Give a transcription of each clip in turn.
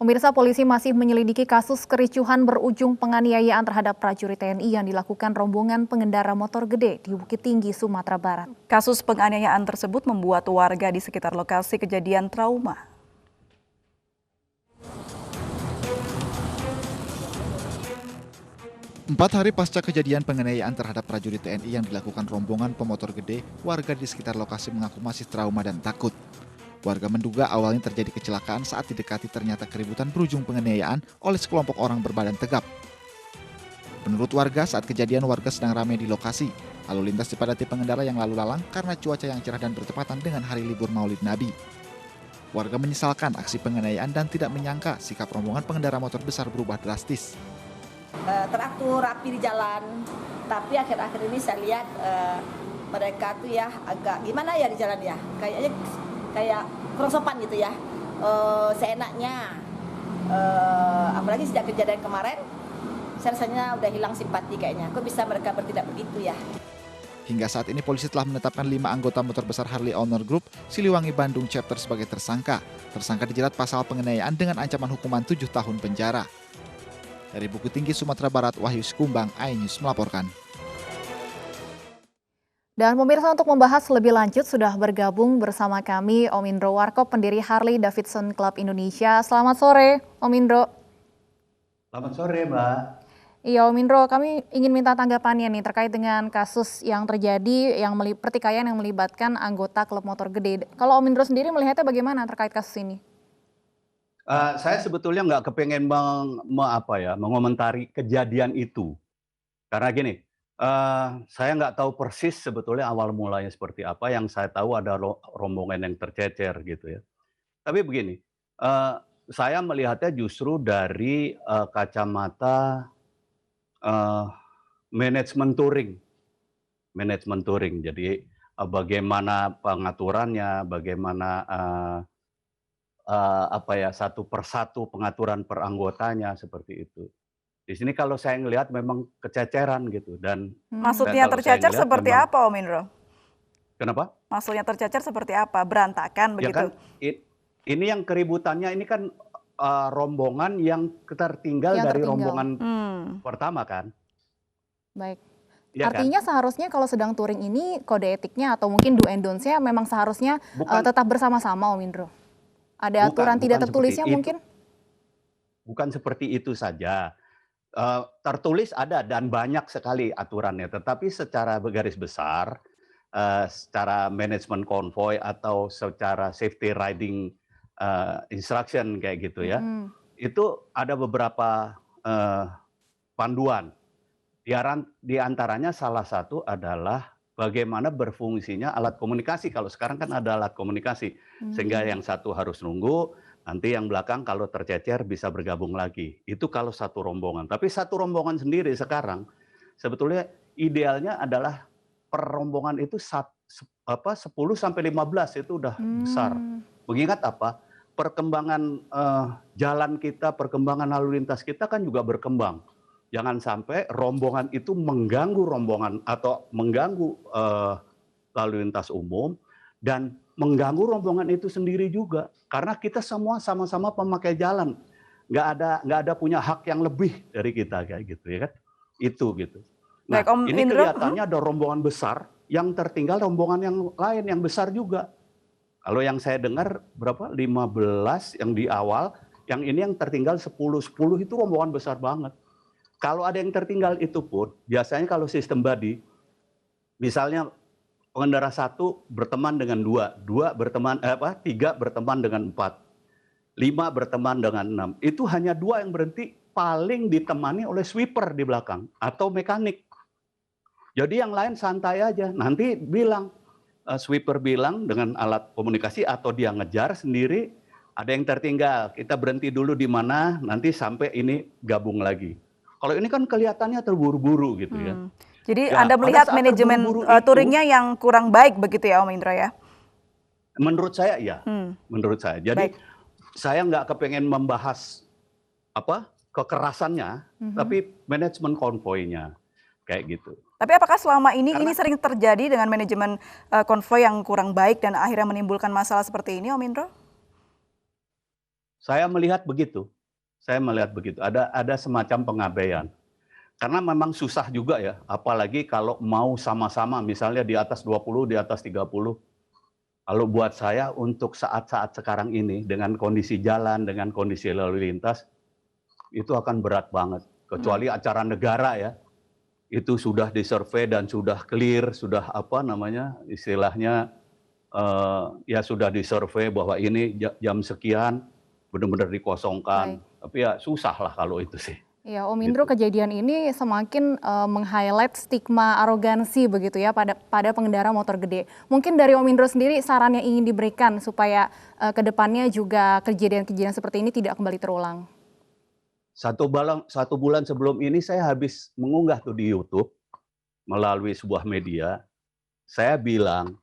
Pemirsa, polisi masih menyelidiki kasus kericuhan berujung penganiayaan terhadap prajurit TNI yang dilakukan rombongan pengendara motor gede di Bukit Tinggi, Sumatera Barat. Kasus penganiayaan tersebut membuat warga di sekitar lokasi kejadian trauma. Empat hari pasca kejadian penganiayaan terhadap prajurit TNI yang dilakukan rombongan pemotor gede, warga di sekitar lokasi mengaku masih trauma dan takut. Warga menduga awalnya terjadi kecelakaan saat didekati ternyata keributan berujung penganiayaan oleh sekelompok orang berbadan tegap. Menurut warga, saat kejadian warga sedang ramai di lokasi. Lalu lintas dipadati pengendara yang lalu lalang karena cuaca yang cerah dan bertepatan dengan hari libur Maulid Nabi. Warga menyesalkan aksi penganiayaan dan tidak menyangka sikap rombongan pengendara motor besar berubah drastis. Teratur, rapi di jalan, tapi akhir-akhir ini saya lihat mereka tuh ya agak gimana ya di jalan ya, kayaknya kayak kurang sopan gitu ya, seenaknya, apalagi sejak kejadian kemarin, saya rasanya udah hilang simpati kayaknya, kok bisa mereka bertindak begitu ya. Hingga saat ini polisi telah menetapkan 5 anggota motor besar Harley Owner Group Siliwangi Bandung Chapter sebagai tersangka. Tersangka dijerat pasal penganiayaan dengan ancaman hukuman 7 tahun penjara. Dari Bukit Tinggi, Sumatera Barat, Wahyu Sikumbang, iNews melaporkan. Dan pemirsa, untuk membahas lebih lanjut sudah bergabung bersama kami Om Indro Warkop, pendiri Harley Davidson Club Indonesia. Selamat sore, Om Indro. Selamat sore, Mbak. Iya, Om Indro, kami ingin minta tanggapannya nih terkait dengan kasus yang terjadi, pertikaian yang melibatkan anggota klub motor gede. Kalau Om Indro sendiri melihatnya bagaimana terkait kasus ini? Saya sebetulnya nggak kepengen mengomentari kejadian itu. Karena gini, saya nggak tahu persis sebetulnya awal mulanya seperti apa. Yang saya tahu ada rombongan yang tercecer gitu ya. Tapi begini, saya melihatnya justru dari kacamata manajemen touring. Jadi bagaimana pengaturannya, bagaimana satu persatu pengaturan per anggotanya seperti itu. Di sini kalau saya ngelihat memang kececeran gitu dan Maksudnya tercecer seperti memang, apa, Om Indro? Kenapa? Maksudnya tercecer seperti apa? Berantakan begitu? Ya kan, ini yang keributannya ini kan rombongan yang tertinggal dari rombongan pertama kan. Baik. Ya Artinya kan? seharusnya kalau sedang touring ini kode etiknya atau mungkin do and don'ts-nya memang seharusnya tetap bersama-sama, Om Indro. Ada aturan tidak tertulisnya mungkin? Bukan seperti itu saja. Tertulis ada dan banyak sekali aturannya, tetapi secara garis besar, secara manajemen konvoy atau secara safety riding instruction kayak gitu ya, itu ada beberapa panduan. Di antaranya salah satu adalah bagaimana berfungsinya alat komunikasi. Kalau sekarang kan ada alat komunikasi, sehingga yang satu harus nunggu, nanti yang belakang kalau tercecer bisa bergabung lagi. Itu kalau satu rombongan. Tapi satu rombongan sendiri sekarang, sebetulnya idealnya adalah per rombongan itu 10-15 itu udah besar. Mengingat apa? Perkembangan jalan kita, perkembangan lalu lintas kita kan juga berkembang. Jangan sampai rombongan itu mengganggu rombongan atau mengganggu lalu lintas umum dan mengganggu rombongan itu sendiri juga. Karena kita semua sama-sama pemakai jalan, nggak ada punya hak yang lebih dari kita kayak gitu ya kan? Itu gitu. Nah, Baik, Om ini Indro, kelihatannya ada rombongan besar yang tertinggal rombongan yang lain yang besar juga. Kalau yang saya dengar berapa? 15 yang di awal, yang ini yang tertinggal 10 itu rombongan besar banget. Kalau ada yang tertinggal itu pun, biasanya kalau sistem body, misalnya pengendara 1 berteman dengan 2, 3 berteman dengan 4, 5 berteman dengan 6. Itu hanya 2 yang berhenti, paling ditemani oleh sweeper di belakang atau mekanik. Jadi yang lain santai aja. Nanti sweeper bilang dengan alat komunikasi atau dia ngejar sendiri, ada yang tertinggal, kita berhenti dulu di mana, nanti sampai ini gabung lagi. Kalau ini kan kelihatannya terburu-buru gitu ya. Jadi ya, Anda melihat manajemen touringnya yang kurang baik begitu ya, Om Indro ya? Menurut saya iya, menurut saya. Jadi saya nggak kepengen membahas kekerasannya, tapi manajemen konvoynya kayak gitu. Tapi apakah selama ini sering terjadi dengan manajemen konvoy yang kurang baik dan akhirnya menimbulkan masalah seperti ini, Om Indro? Saya melihat begitu. Ada semacam pengabaian. Karena memang susah juga ya, apalagi kalau mau sama-sama misalnya di atas 20, di atas 30. Kalau buat saya untuk saat-saat sekarang ini dengan kondisi jalan, dengan kondisi lalu lintas, itu akan berat banget. Kecuali acara negara ya, itu sudah disurvey dan sudah clear, sudah istilahnya ya sudah disurvey bahwa ini jam sekian benar-benar dikosongkan. Tapi ya susah lah kalau itu sih. Ya, Om Indro, kejadian ini semakin meng-highlight stigma arogansi begitu ya pada pengendara motor gede. Mungkin dari Om Indro sendiri saran yang ingin diberikan supaya ke depannya juga kejadian-kejadian seperti ini tidak kembali terulang. Satu bulan sebelum ini saya habis mengunggah tuh di YouTube melalui sebuah media. Saya bilang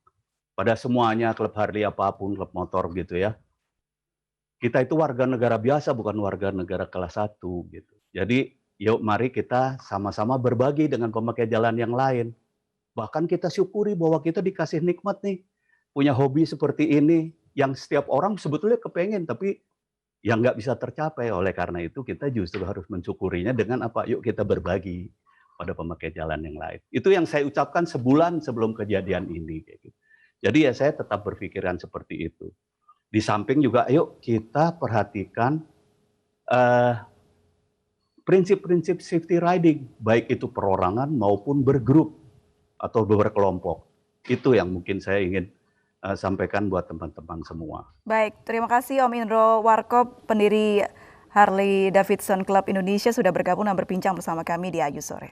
pada semuanya, klub Harley apapun, klub motor gitu ya. Kita itu warga negara biasa, bukan warga negara kelas 1 gitu. Jadi yuk mari kita sama-sama berbagi dengan pemakai jalan yang lain. Bahkan kita syukuri bahwa kita dikasih nikmat nih. Punya hobi seperti ini yang setiap orang sebetulnya kepengen tapi yang nggak bisa tercapai. Oleh karena itu kita justru harus mensyukurinya dengan apa? Yuk kita berbagi pada pemakai jalan yang lain. Itu yang saya ucapkan sebulan sebelum kejadian ini. Jadi ya saya tetap berpikiran seperti itu. Di samping juga yuk kita perhatikan prinsip-prinsip safety riding, baik itu perorangan maupun bergrup atau berkelompok. Itu yang mungkin saya ingin sampaikan buat teman-teman semua. Baik, terima kasih Om Indro Warkop, pendiri Harley Davidson Club Indonesia sudah bergabung dan berbincang bersama kami di Ayu Sore.